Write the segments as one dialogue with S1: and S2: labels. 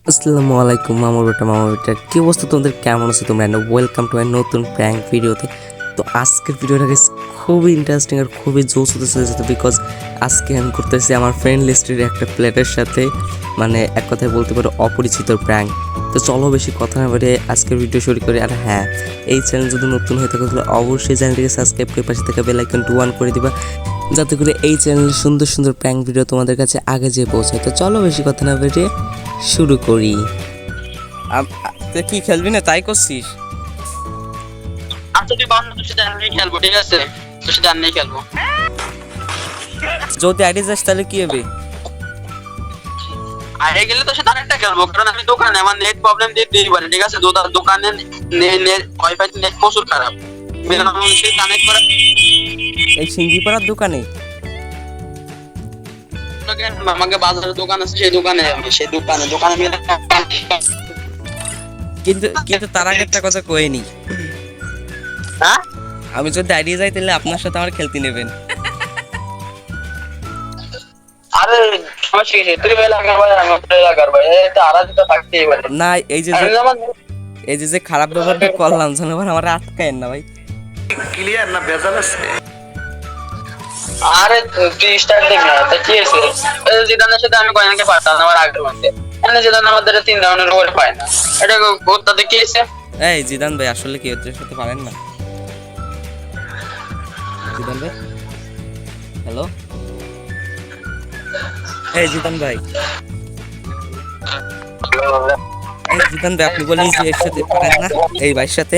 S1: আসসালামু আলাইকুম মামা বেটা কি অবস্থা তোমাদের, কেমন আছে তোমরা? ওয়েলকাম টু মাই নতুন প্র্যাঙ্ক ভিডিওতে। তো আজকের ভিডিওটা গাইস খুবই ইন্টারেস্টিং আর খুবই জোস হতে চলেছে, বিকজ আজকে আমি করতেছি আমার ফ্রেন্ড লিস্টের একটা প্লেটের সাথে, মানে এক কথায় বলতে পারো অপরিচিত প্র্যাঙ্ক। তো চলো বেশি কথা না বলে আজকের ভিডিও শুরু করি। আর হ্যাঁ, এই চ্যানেল যদি নতুন হয়ে থাকে তাহলে অবশ্যই চ্যানেলটিকে সাবস্ক্রাইব করে পাশে থাকা বেল আইকনটি অন করে দিবা, যাতে করে এই চ্যানেলের সুন্দর সুন্দর প্র্যাঙ্ক ভিডিও তোমাদের কাছে আগে যেয়ে পৌঁছায়। তো চলো বেশি কথা না বলে শুরু করি। তুই কি খেলবি না তাই করছিস?
S2: আচ্ছা তুই বান্ন তোর সাথে আমি খেলবো, ঠিক আছে? তোর সাথে আমি খেলবো।
S1: যদি আইডি যাস তাহলে কি হবে?
S2: আরে গেলে তোর সাথে আরেকটা খেলবো, কারণ আমি দোকানে আমার নেট প্রবলেম দিয়ে দিই পারে, ঠিক আছে? দোকানে নেট ওয়াইফাই নেট প্রচুর খারাপ। সেই কানেক্ট করা
S1: এই সিঙ্গিপাড়ার দোকানে
S2: আমাকে বাজারের দোকান আছে, সেই দোকানে আমি
S1: কিন্তু কিন্তু তার আগে একটা কথা কইনি,
S2: হ্যাঁ
S1: আমি যদি আইডি যাই তাহলে আপনার সাথে আমার খেলতে নেবেন।
S2: আরে সমস্যা কি? তুই এলাকার ভাই, আমি এলাকার ভাই, এটা আরাধিত থাকতেই পারে
S1: না এই যে এই যে খারাপ ব্যবহারটা করলাম যেন আবার আমার আটকায়েন না ভাই।
S3: ক্লিয়ার না ভেজাল আছে।
S2: আরে তুই স্টার্ট দিবি না তা কি আছে? জিদানের সাথে আমি কয়েকজনকে পারতাম আমার আগের মধ্যে, এখানে জিদান আমাদের 3 রাউন্ডের উপরে পায় না। এটা তাতে কি আছে?
S1: এই জিদান ভাই আসলে কি ওদের সাথে পারেন না? জিদান ভাই হ্যালো, এই জিদান ভাই, এই জিদান ভাই আপনি বলেন যে এর সাথে পারেন না, এই ভাইয়ের সাথে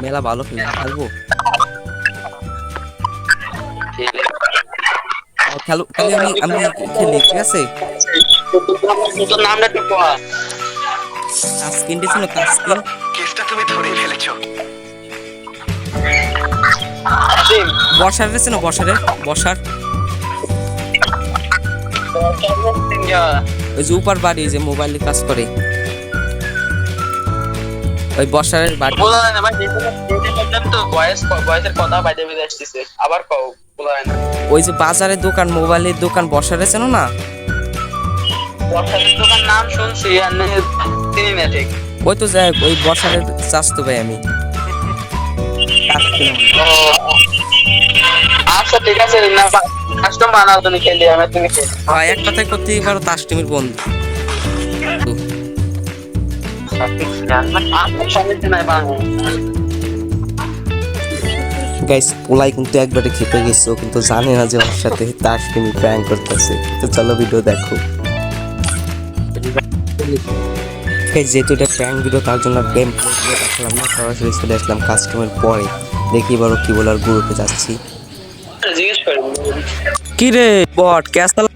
S1: মেলা ভালো খেলবো। খেলো খালি আমি খেলি, ঠিক আছে?
S2: তোর নামটা একটু পড়া।
S1: তাসকিন দিছিল, তাসকিন।
S3: কেসটা তুমি ধরেই ফেলেছো।
S1: বর্ষার দিছে না, বর্ষার ওই যে উপর বাড়ি যে মোবাইলে কাজ করে, ওই বর্ষারের বাড়ি।
S2: বলা যায় না ভাই, তো বয়সের কথা বাইরে বেরিয়ে আসতেছে, আবার কও বলা যায় না।
S1: ওই যে বাজারের দোকান, মোবাইলের দোকান, বর্ষারে চেনো না?
S2: বর্ষাদের দোকান নাম শুনছি আর চিনি না ঠিক।
S1: ওই তো যাই হোক, ওই বর্ষারের চাস্তো ভাই আমি।
S2: আচ্ছা ঠিক আছে, না কাস্টম বানাও, তুমি খেলি আমি তুমি খেলি।
S1: হয় এক কথায় করতেই পারো, তাস টিমের বন্ধু। গাইস পোলাই কিন্তু একবারে খেপে গেছে, ও কিন্তু জানে না যে ওর সাথে তাস টিমি প্র্যাঙ্ক করতেছে। তো চলো ভিডিও দেখো। যেহেতু এটা প্র্যাঙ্ক ভিডিও তার জন্য গেম দেখলাম না, সরাসরি চলে আসলাম কাস্টমের পরে। দেখি বলো কি বলার, গ্রুপে যাচ্ছি।
S2: জিজ্ঞেস করি
S1: কি রে বট ক্যাসাল।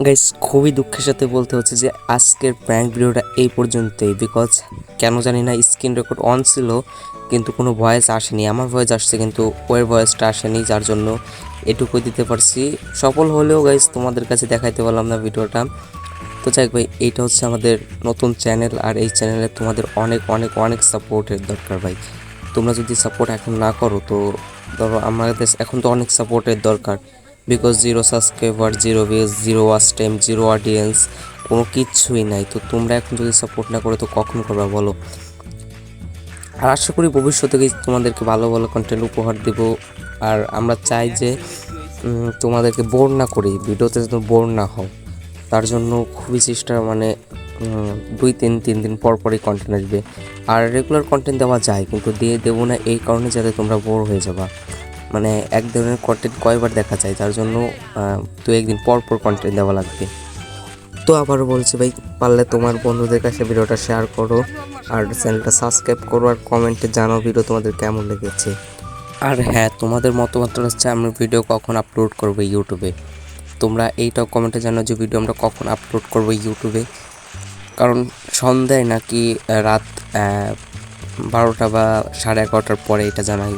S1: গাইস খুবই দুঃখের সাথে বলতে হচ্ছে যে আজকের প্র্যাঙ্ক ভিডিওটা এই পর্যন্তই, বিকজ কেন জানি না স্ক্রিন রেকর্ড অন ছিল কিন্তু কোনো ভয়েস আসেনি। আমার ভয়েস আসছে কিন্তু ওর ভয়েসটা আসেনি, যার জন্য এটুকুই দিতে পারছি। সফল হলেও গাইস তোমাদের কাছে দেখাইতে পারলাম না ভিডিওটা। তো যাই ভাই, এইটা হচ্ছে আমাদের নতুন চ্যানেল, আর এই চ্যানেলে তোমাদের অনেক অনেক অনেক সাপোর্টের দরকার ভাই। তোমরা যদি সাপোর্ট এখন না করো তো ধরো আমাদের এখন তো অনেক সাপোর্টের দরকার, because 0 subscriber, 0 views, 0 watch time, 0 audience, কোনো কিচ্ছুই নাই। তো তোমরা এখন যদি সাপোর্ট না করো তো কখন করবা বলো? আর আশা করি ভবিষ্যতে তোমাদেরকে ভালো ভালো কন্টেন্ট উপহার দেব। আর আমরা চাই যে তোমাদেরকে বোর না করি, ভিডিওতে যেন বোর না হও, তার জন্য খুবই চেষ্টা, মানে 2-3 দিন পর পরই কন্টেন্ট আসবে। আর রেগুলার কন্টেন্ট দেওয়া যায় কিন্তু দিয়ে দেবো না এই কারণে যাতে তোমরা বোর হয়ে যাবা। মানে এক ধরনের কন্টেন্ট কয়বার দেখা যায়, যার জন্য 2-1 দিন পর পর কন্টেন্ট দেওয়া লাগবে। তো আবারও বলছি ভাই, পারলে তোমার বন্ধুদের কাছে ভিডিওটা শেয়ার করো, আর চ্যানেলটা সাবস্ক্রাইব করো, আর কমেন্টে জানাও ভিডিও তোমাদের কেমন লেগেছে। আর হ্যাঁ, তোমাদের মতামত হচ্ছে আমরা ভিডিও কখন আপলোড করবো ইউটিউবে। তোমরা এইটাও কমেন্টে জানাও যে ভিডিও আমরা কখন আপলোড করবো ইউটিউবে, কারণ সন্ধ্যায় নাকি রাত 12টা বা 11:30টার পরে এটা জানাই।